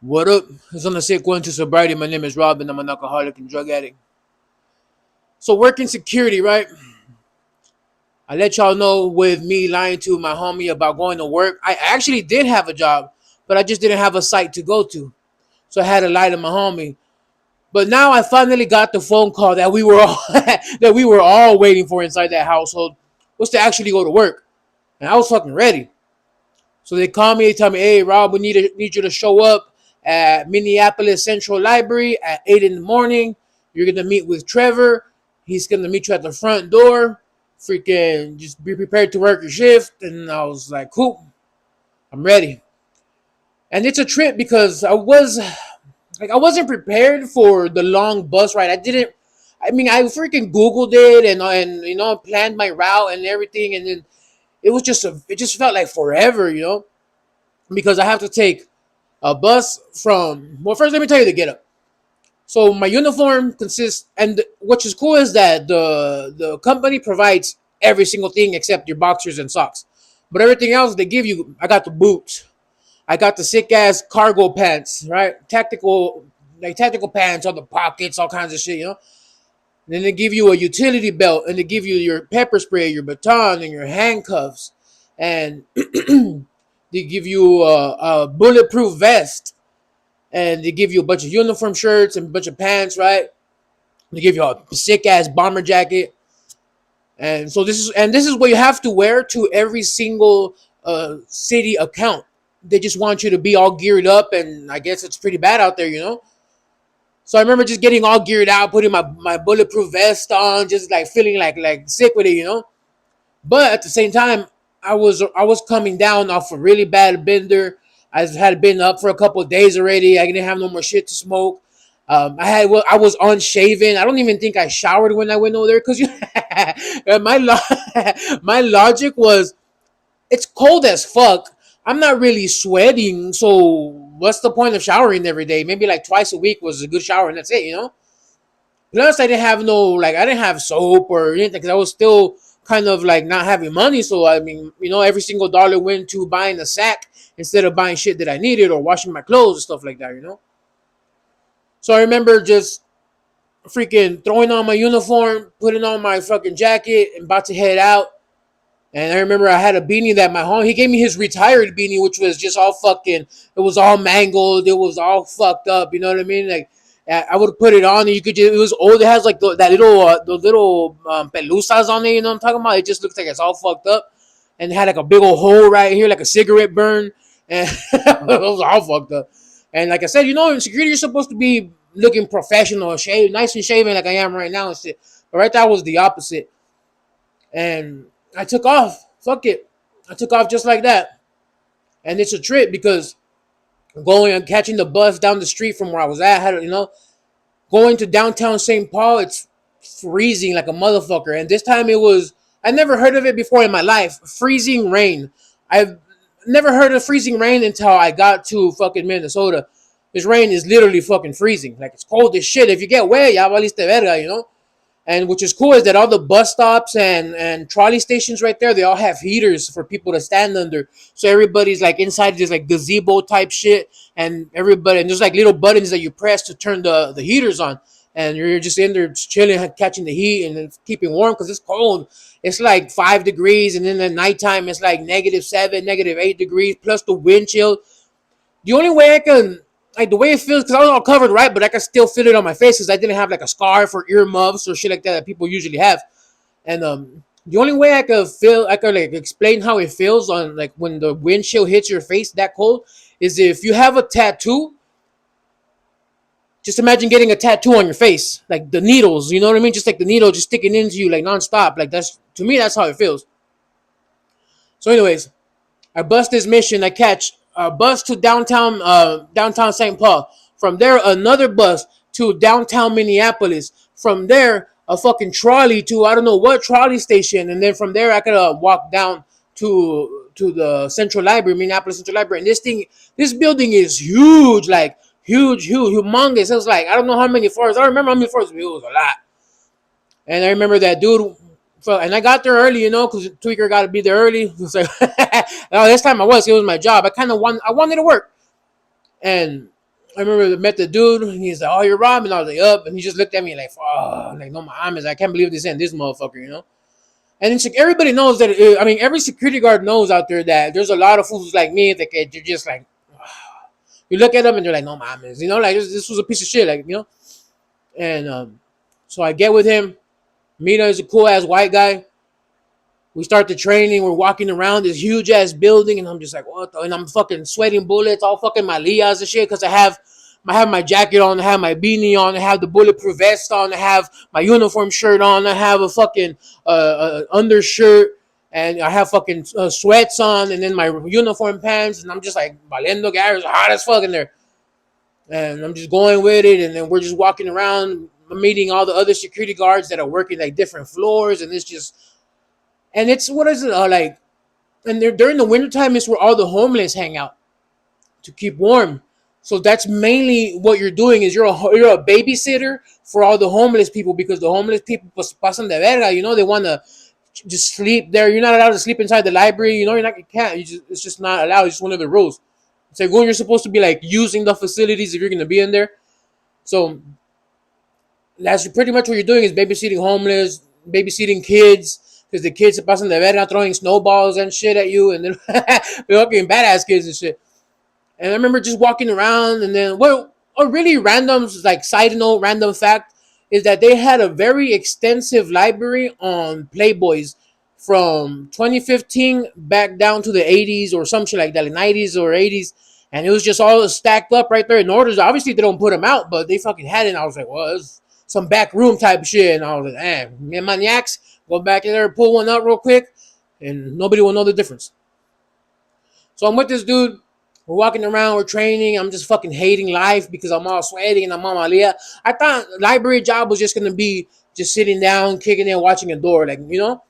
What up? It's on the sick one to sobriety. My name is Robin. I'm an alcoholic and drug addict. So working security, right? I let y'all know with me lying to my homie about going to work. I actually did have a job, but I just didn't have a site to go to. So I had to lie to my homie. But now I finally got the phone call that we were all that we were all waiting for inside that household was to actually go to work. And I was fucking ready. So they call me, they tell me, hey Rob, we need you to show up at Minneapolis Central Library at 8 in the morning. You're gonna meet with Trevor. He's gonna meet you at the front door. Freaking just be prepared to work your shift. And I was like, cool, I'm ready. And it's a trip because I wasn't prepared for the long bus ride. I freaking Googled it and planned my route and everything, and then it just felt like forever, because I have to take a bus from. Well, first let me tell you the get up. So my uniform consists, and what is cool is that the company provides every single thing except your boxers and socks, but everything else they give you. I got the boots. I got the sick ass cargo pants, right? Tactical pants, all the pockets, all kinds of shit, And then they give you a utility belt, and they give you your pepper spray, your baton, and your handcuffs, and they give you a bulletproof vest, and they give you a bunch of uniform shirts and a bunch of pants, right? They give you a sick ass bomber jacket, and so this is what you have to wear to every single city account. They just want you to be all geared up, and I guess it's pretty bad out there. So I remember just getting all geared out, putting my bulletproof vest on, just like feeling like sick with it. But at the same time, I was coming down off a really bad bender. I had been up for a couple of days already. I didn't have no more shit to smoke. I was unshaven. I don't even think I showered when I went over there because my logic was it's cold as fuck. I'm not really sweating, so what's the point of showering every day? Maybe like twice a week was a good shower, and that's it. Plus, I didn't have soap or anything because I was still kind of like not having money. So I mean, every single dollar went to buying a sack instead of buying shit that I needed or washing my clothes and stuff like that. So I remember just freaking throwing on my uniform, putting on my fucking jacket, and about to head out. And I remember I had a beanie that my home he gave me his retired beanie, which was just all fucking. It was all mangled. It was all fucked up. You know what I mean? Like I would put it on, and you could just. It was old. It has like that little the little pelusas on it. You know what I'm talking about? It just looks like it's all fucked up, and it had like a big old hole right here, like a cigarette burn, and it was all fucked up. And like I said, in security, you're supposed to be looking professional, shaved, nice and shaven, like I am right now and shit. But right there was the opposite. And I took off. Fuck it. I took off just like that. And it's a trip because going and catching the bus down the street from where I was at, going to downtown St. Paul, it's freezing like a motherfucker. And this time I never heard of it before in my life. Freezing rain. I've never heard of freezing rain until I got to fucking Minnesota. This rain is literally fucking freezing. Like it's cold as shit. If you get wet, ya valiste verga. And which is cool is that all the bus stops and trolley stations right there, they all have heaters for people to stand under. So everybody's like inside this like gazebo type shit, and there's like little buttons that you press to turn the heaters on, and you're just in there chilling, catching the heat and then keeping warm because it's cold. It's like 5 degrees, and then at nighttime it's like -7, -8 degrees plus the wind chill. The only way I can like the way it feels because I was all covered right, but I can still feel it on my face because I didn't have like a scarf or earmuffs or shit like that people usually have. And the only way I could like explain how it feels on like when the wind chill hits your face that cold is if you have a tattoo. Just imagine getting a tattoo on your face, like the needles. You know what I mean? Just like the needle just sticking into you like nonstop. Like that's to me that's how it feels. So, anyways, I bust this mission. I catch a bus to downtown St. Paul. From there, another bus to downtown Minneapolis. From there, a fucking trolley to I don't know what trolley station, and then from there I could walk down to the Central Library, Minneapolis Central Library. And this building is huge, like huge, humongous. It was like I don't know how many floors. I don't remember how many floors, but it was a lot. And I remember that dude. And I got there early, because Tweaker got to be there early. It's like, no, this time it was my job. I wanted to work. And I remember I met the dude, and he's like, "Oh, you're Rob," and I was like, "Up," and he just looked at me like, "Oh, like no, my I can't believe this and this motherfucker," you know. And it's like everybody knows that. I mean, every security guard knows out there that there's a lot of fools like me that you're just like, you look at them and they're like, "No, mames," you know, like this was a piece of shit, like you know. And so I get with him. Mina is a cool ass white guy. We start the training. We're walking around this huge ass building, and I'm just like, what? And I'm fucking sweating bullets, all fucking my lias and shit, because I have my jacket on, I have my beanie on, I have the bulletproof vest on, I have my uniform shirt on, I have a fucking undershirt, and I have fucking sweats on, and then my uniform pants, and I'm just like, valiendo gas, hot as fuck in there, and I'm just going with it, and then we're just walking around, meeting all the other security guards that are working like different floors, and it's just, and it's what is it like? And during the wintertime is where all the homeless hang out to keep warm. So that's mainly what you're doing is you're a babysitter for all the homeless people because the homeless people pasan de verga. You know they want to just sleep there. You're not allowed to sleep inside the library. You know you can't. It's just not allowed. It's one of the rules. It's like when you're supposed to be like using the facilities if you're gonna be in there. So that's pretty much what you're doing is babysitting homeless, babysitting kids, because the kids are passing the verga throwing snowballs and shit at you, and then they're fucking badass kids and shit. And I remember just walking around, and then what a really random like side note, random fact is that they had a very extensive library on Playboys from 2015 back down to the 80s or some shit like that, like 90s or 80s. And it was just all stacked up right there in orders. Obviously, they don't put them out, but they fucking had it. And I was like, well, it's some back room type shit. And I was like, me maniacs, go back in there, pull one up real quick, and nobody will know the difference. So I'm with this dude. We're walking around, we're training. I'm just fucking hating life because I'm all sweating and I'm on my Malia. I thought library job was just gonna be just sitting down, kicking in, watching a door, like you know.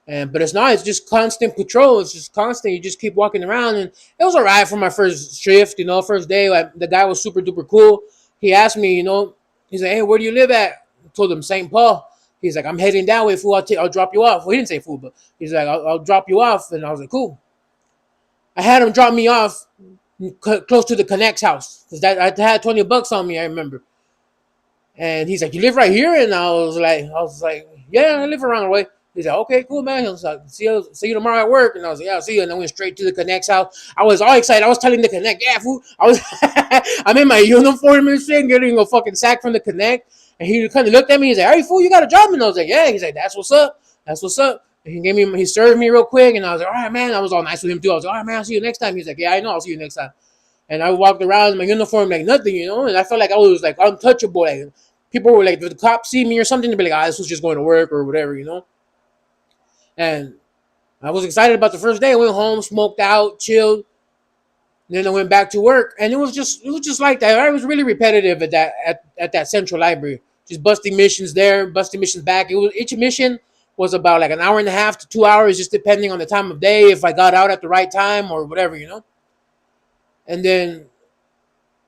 But it's not. It's just constant patrol. It's just constant. You just keep walking around, and it was alright for my first shift. You know, first day. Like, the guy was super duper cool. He asked me, you know, he's like, "Hey, where do you live at?" I told him St. Paul. He's like, "I'm heading that way, fool. I'll drop you off." Well, he didn't say fool, but he's like, I'll drop you off," and I was like, "Cool." I had him drop me off close to the Connect's house because that I had $20 on me. I remember, and he's like, "You live right here?" And I was like, "Yeah, I live around the way." He's like, "Okay, cool, man." He was like, see you tomorrow at work." And I was like, "Yeah, I'll see you." And I went straight to the Connect's house. I was all excited. I was telling the Connect, "Yeah, fool." I'm in my uniform and shit, getting a fucking sack from the Connect. And he kind of looked at me. He's like, "Hey, fool, you got a job?" And I was like, "Yeah." He's like, "That's what's up. That's what's up." And he served me real quick. And I was like, "All right, man." I was all nice with him too. I was like, "All right, man, I'll see you next time." He's like, "Yeah, I know. I'll see you next time." And I walked around in my uniform like nothing, you know. And I felt like I was like untouchable. Like people were like, if the cops see me or something, they'd be like, this was just going to work or whatever, you know. And I was excited about the first day. I went home, smoked out, chilled. Then I went back to work, and it was just like that. I was really repetitive at that central library, just busting missions there, busting missions back. It was each mission was about like an hour and a half to 2 hours, just depending on the time of day, if I got out at the right time or whatever, you know. And then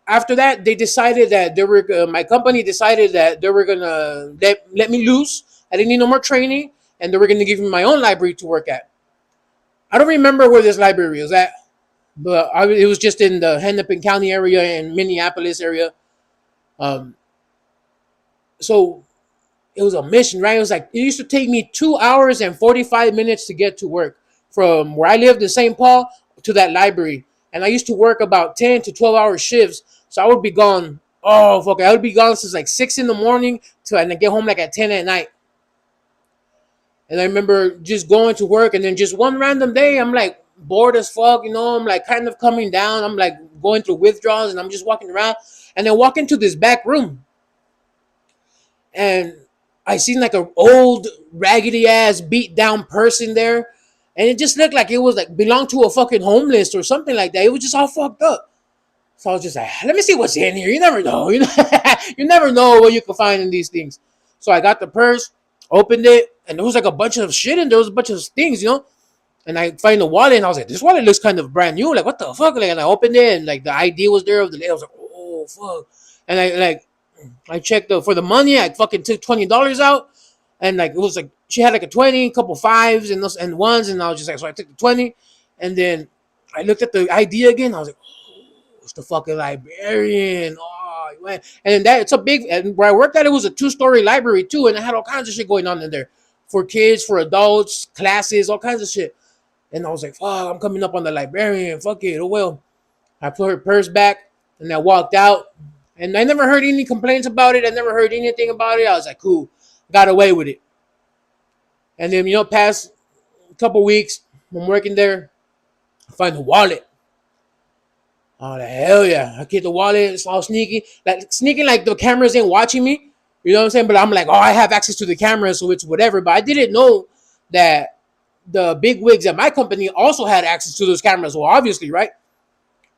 after that, they decided that they were my company decided that they were gonna let me loose. I didn't need no more training, and they were gonna give me my own library to work at. I don't remember where this library was at, but it was just in the Hennepin County area and Minneapolis area. Um, so it was a mission, right? It was like it used to take me 2 hours and 45 minutes to get to work from where I lived in St. Paul to that library, and I used to work about 10 to 12 hour shifts. So I would be gone. Oh fuck! I would be gone since like 6 in the morning to and I get home like at 10 at night. And I remember just going to work, and then just one random day, I'm like bored as fuck, you know. I'm like kind of coming down. I'm like going through withdrawals, and I'm just walking around, and then walk into this back room, and I seen like an old raggedy ass beat down person there, and it just looked like it was like belonged to a fucking homeless or something like that. It was just all fucked up. So I was just like, let me see what's in here. You never know. You never know what you can find in these things. So I got the purse, opened it, and there was like a bunch of shit and there was a bunch of things, you know. And I find the wallet, and I was like, this wallet looks kind of brand new. Like, what the fuck? Like, and I opened it, and like the ID was there of the lady. I was like, oh fuck. And I checked for the money. I fucking took $20 out, and like it was like she had like a 20, a couple fives and those and ones, and I was just like, so I took the 20, and then I looked at the ID again. I was like, it's the fucking librarian. Oh, man. And then that it's a big, and where I worked at, it was a 2-story library too, and it had all kinds of shit going on in there for kids, for adults, classes, all kinds of shit. And I was like, fuck, I'm coming up on the librarian. Fuck it. Oh well. I put her purse back and I walked out. And I never heard any complaints about it. I never heard anything about it. I was like, cool. Got away with it. And then, past a couple weeks, I'm working there. I find the wallet. Oh, the hell yeah. I get the wallet. It's all sneaky. Like, sneaking like the cameras ain't watching me. You know what I'm saying? But I'm like, oh, I have access to the camera, so it's whatever. But I didn't know that the big wigs at my company also had access to those cameras. Well, obviously, right?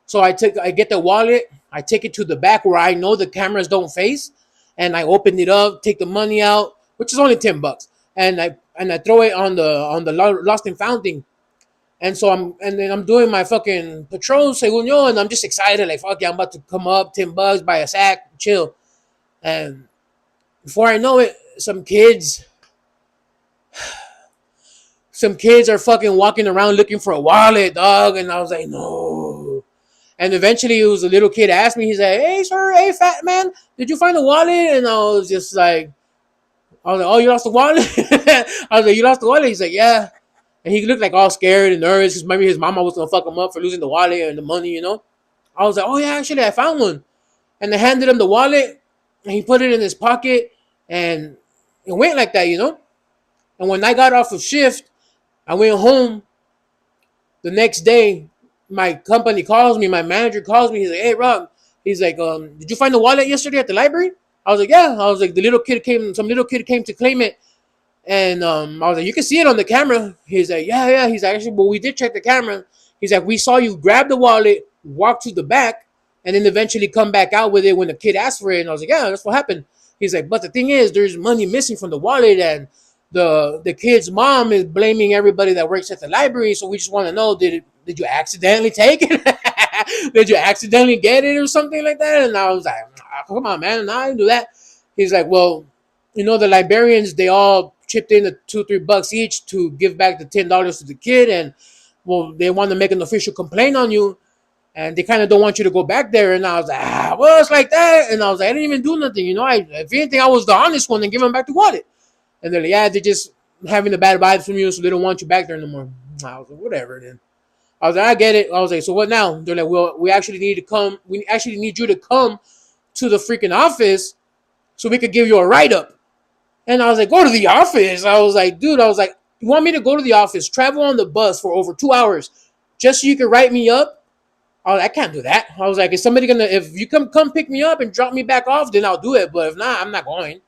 So I get the wallet, I take it to the back where I know the cameras don't face, and I open it up, take the money out, which is only $10, and I throw it on the lost and found thing. And so then I'm doing my fucking patrol, segundo, and I'm just excited, like fuck yeah, I'm about to come up, $10, buy a sack, chill. And before I know it, some kids are fucking walking around looking for a wallet, dog, and I was like, no. And eventually, it was a little kid asked me. He's like, "Hey, sir, hey, fat man, did you find the wallet?" And I was like, "Oh, you lost the wallet?" I was like, "You lost the wallet?" He's like, "Yeah." And he looked like all scared and nervous because maybe his mama was gonna fuck him up for losing the wallet and the money. I was like, "Oh yeah, actually, I found one." And I handed him the wallet, and he put it in his pocket, and it went like that. And when I got off of shift, I went home the next day. My company calls me, my manager calls me. He's like, "Hey, Rob," he's like, "Did you find the wallet yesterday at the library?" I was like, "Yeah." I was like, some little kid came to claim it, and I was like, "You can see it on the camera." He's like, "Yeah, yeah." He's like, "Actually, but we did check the camera." He's like, "We saw you grab the wallet, walk to the back, and then eventually come back out with it when the kid asked for it." And I was like, "Yeah, that's what happened." He's like, "But the thing is, there's money missing from the wallet, and the kid's mom is blaming everybody that works at the library. So we just want to know, did you accidentally take it? Did you accidentally get it or something like that?" And I was like, "Come on, man, no, I didn't do that." He's like, "Well, the librarians, they all chipped in the $2-3 each to give back the $10 to the kid, and well, they want to make an official complaint on you, and they kind of don't want you to go back there." And I was like, "Well, it's like that." And I was like, "I didn't even do nothing, if anything, I was the honest one and give them back the wallet." And they're like, "Yeah, they're just having the bad vibes from you, so they don't want you back there no more." I was like, "Whatever then." I was like, "I get it." I was like, "So what now?" They're like, "Well, we actually need you to come to the freaking office so we could give you a write-up." And I was like, "Go to the office?" I was like, "Dude," I was like, "You want me to go to the office, travel on the bus for over 2 hours just so you can write me up?" I was like, "I can't do that." I was like, if you come pick me up and drop me back off, then I'll do it. But if not, I'm not going."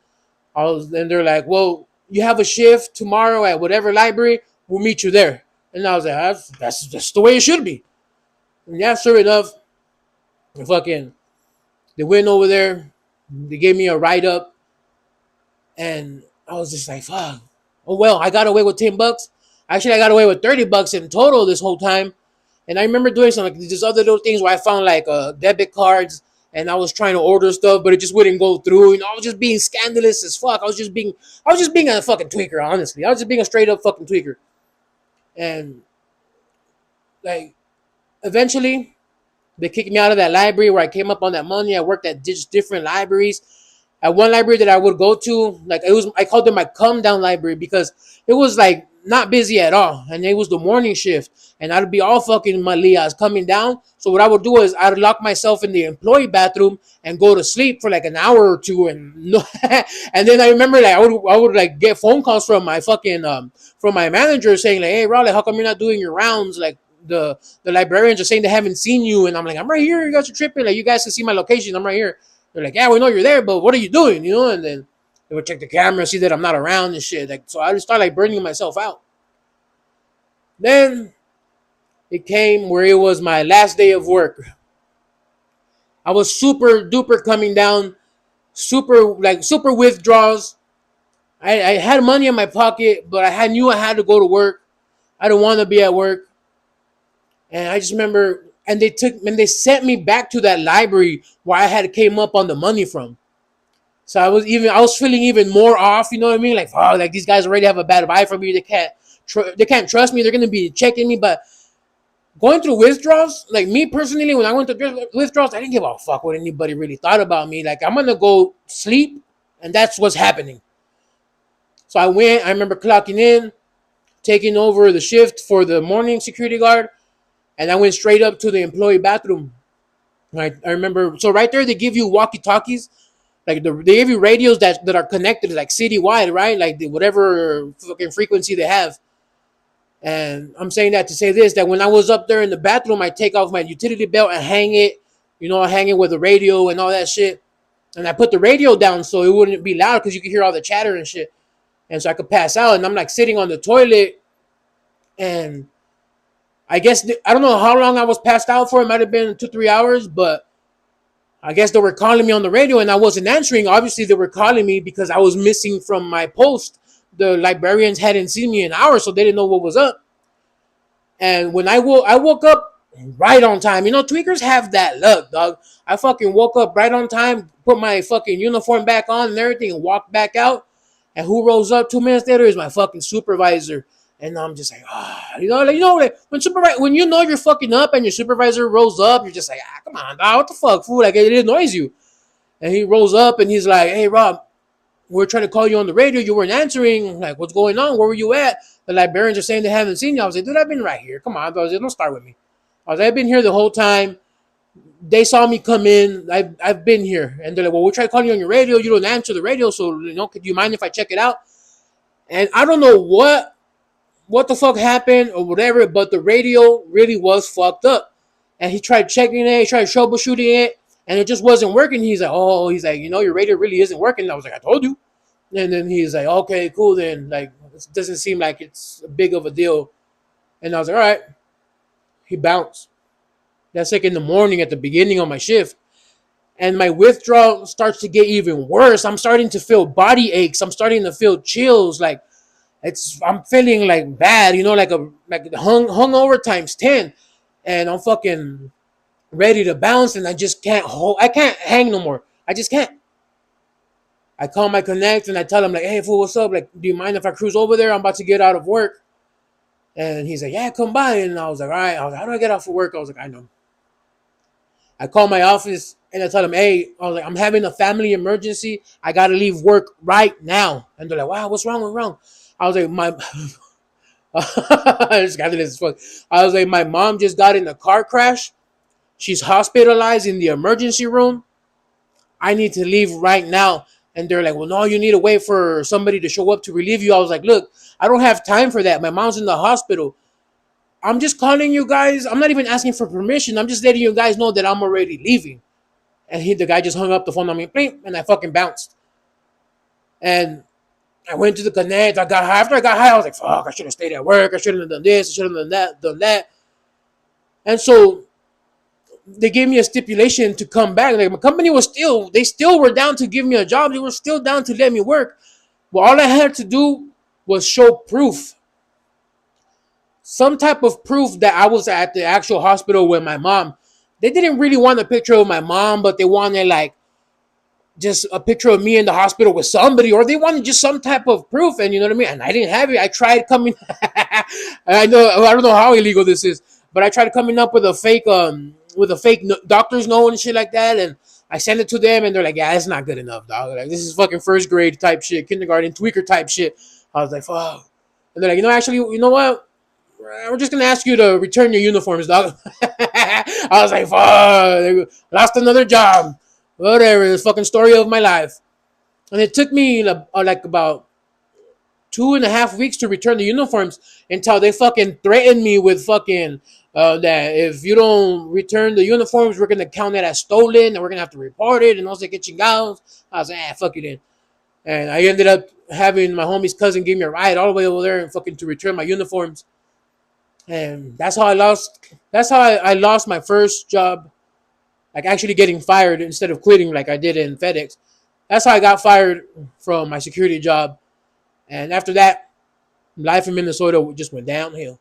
Then they're like, "Well, you have a shift tomorrow at whatever library. We'll meet you there." And I was like, that's the way it should be. And yeah, sure enough, they went over there. They gave me a write up, and I was just like, fuck. Oh well, I got away with $10. Actually, I got away with $30 in total this whole time. And I remember doing some like these other little things where I found like debit cards, and I was trying to order stuff, but it just wouldn't go through. I was just being scandalous as fuck. I was just being a fucking tweaker, honestly. I was just being a straight up fucking tweaker. And like eventually they kicked me out of that library where I came up on that money. I worked at just different libraries. At one library that I would go to, like I called it my come down library because it was like not busy at all, and it was the morning shift, and I'd be all fucking malias coming down. So what I would do is I'd lock myself in the employee bathroom and go to sleep for like an hour or two, and and then I remember like I would like get phone calls from my fucking from my manager saying like, "Hey, Raleigh, how come you're not doing your rounds? Like the librarians are saying they haven't seen you," and I'm like, "I'm right here. You guys are tripping. Like you guys can see my location. I'm right here." They're like, "Yeah, we know you're there, but what are you doing?" And then they would check the camera, see that I'm not around and shit. Like, so I just started like burning myself out. Then it came where it was my last day of work. I was super duper coming down, super withdrawals. I had money in my pocket, but I knew I had to go to work. I don't want to be at work. And I just remember, and they sent me back to that library where I had came up on the money from. So I was feeling even more off. You know what I mean? Like, oh, like these guys already have a bad vibe for me. They can't trust me. They're gonna be checking me. But Going through withdrawals, like me personally, when I went through withdrawals, I didn't give a fuck what anybody really thought about me. Like, I'm gonna go sleep, and that's what's happening. So I went. I remember clocking in, taking over the shift for the morning security guard, and I went straight up to the employee bathroom. Right, I remember. So right there, they give you walkie talkies, like they give you radios that are connected like citywide, right? Like whatever fucking frequency they have. And I'm saying that to say this, that when I was up there in the bathroom, I take off my utility belt and hang it, I hang it with the radio and all that shit. And I put the radio down so it wouldn't be loud because you could hear all the chatter and shit. And so I could pass out. And I'm like sitting on the toilet. And I guess, I don't know how long I was passed out for. It might have been 2-3 hours. But I guess they were calling me on the radio and I wasn't answering. Obviously, they were calling me because I was missing from my post. The librarians hadn't seen me in hours, so they didn't know what was up. And when I woke up right on time. Tweakers have that luck, dog. I fucking woke up right on time, put my fucking uniform back on and everything, and walked back out. And who rose up 2 minutes later is my fucking supervisor. And I'm just like, when you're fucking up and your supervisor rolls up, you're just like, come on, dog, what the fuck, fool? Like, it annoys you. And he rolls up and he's like, hey, Rob, we're trying to call you on the radio. You weren't answering. Like, what's going on? Where were you at? The librarians are saying they haven't seen you. I was like, dude, I've been right here. Come on, bro. Don't start with me. I've been here the whole time. They saw me come in. I've been here. And they're like, well, we'll try calling you on your radio. You don't answer the radio. So, could you mind if I check it out? And I don't know what the fuck happened or whatever, but the radio really was fucked up. And he tried checking it. He tried troubleshooting it. And it just wasn't working. He's like, your radio really isn't working. And I was like, I told you. And then he's like, okay, cool then. Like, it doesn't seem like it's big of a deal. And I was like, all right. He bounced. That's like in the morning at the beginning of my shift. And my withdrawal starts to get even worse. I'm starting to feel body aches. I'm starting to feel chills. Like, I'm feeling like bad, like hungover times 10. And I'm fucking ready to bounce, and I just can't I can't hang no more. I just can't. I call my connect and I tell him like, hey fool, what's up? Like, do you mind if I cruise over there? I'm about to get out of work. And he's like, yeah, come by. And I was like, all right. I was like, how do I get off of work? I was like, I know. I call my office and I tell them, hey, I was like, I'm having a family emergency. I gotta leave work right now. And they're like, wow, what's wrong? What's wrong? I was like, I was like, my mom just got in a car crash. She's hospitalized in the emergency room. I need to leave right now. And they're like, well, no, you need to wait for somebody to show up to relieve you. I was like, look, I don't have time for that. My mom's in the hospital. I'm just calling you guys. I'm not even asking for permission. I'm just letting you guys know that I'm already leaving. And the guy just hung up the phone on me, and I fucking bounced. And I went to the connect. I got high. After I got high, I was like, fuck, I should have stayed at work. I shouldn't have done this. I should have done that. And so they gave me a stipulation to come back. Like, my company they still were down to give me a job. They were still down to let me work. But all I had to do was show proof. Some type of proof that I was at the actual hospital with my mom. They didn't really want a picture of my mom, but they wanted like just a picture of me in the hospital with somebody, or they wanted just some type of proof. And you know what I mean? And I didn't have it. I tried coming. I don't know how illegal this is, but I tried coming up with a fake doctor's note and shit like that. And I sent it to them, and they're like, yeah, it's not good enough, dog. Like, this is fucking first grade type shit, kindergarten, tweaker type shit. I was like, fuck. And they're like, actually, you know what? We're just going to ask you to return your uniforms, dog. I was like, fuck. Lost another job. Whatever. The fucking story of my life. And it took me like about 2.5 weeks to return the uniforms until they fucking threatened me with fucking that if you don't return the uniforms, we're going to count it as stolen and we're going to have to report it. And I was like, chingados. I was like, fuck you then. And I ended up having my homie's cousin give me a ride all the way over there and fucking to return my uniforms. And that's how I lost my first job, like actually getting fired instead of quitting like I did in FedEx. That's how I got fired from my security job. And after that, life in Minnesota just went downhill.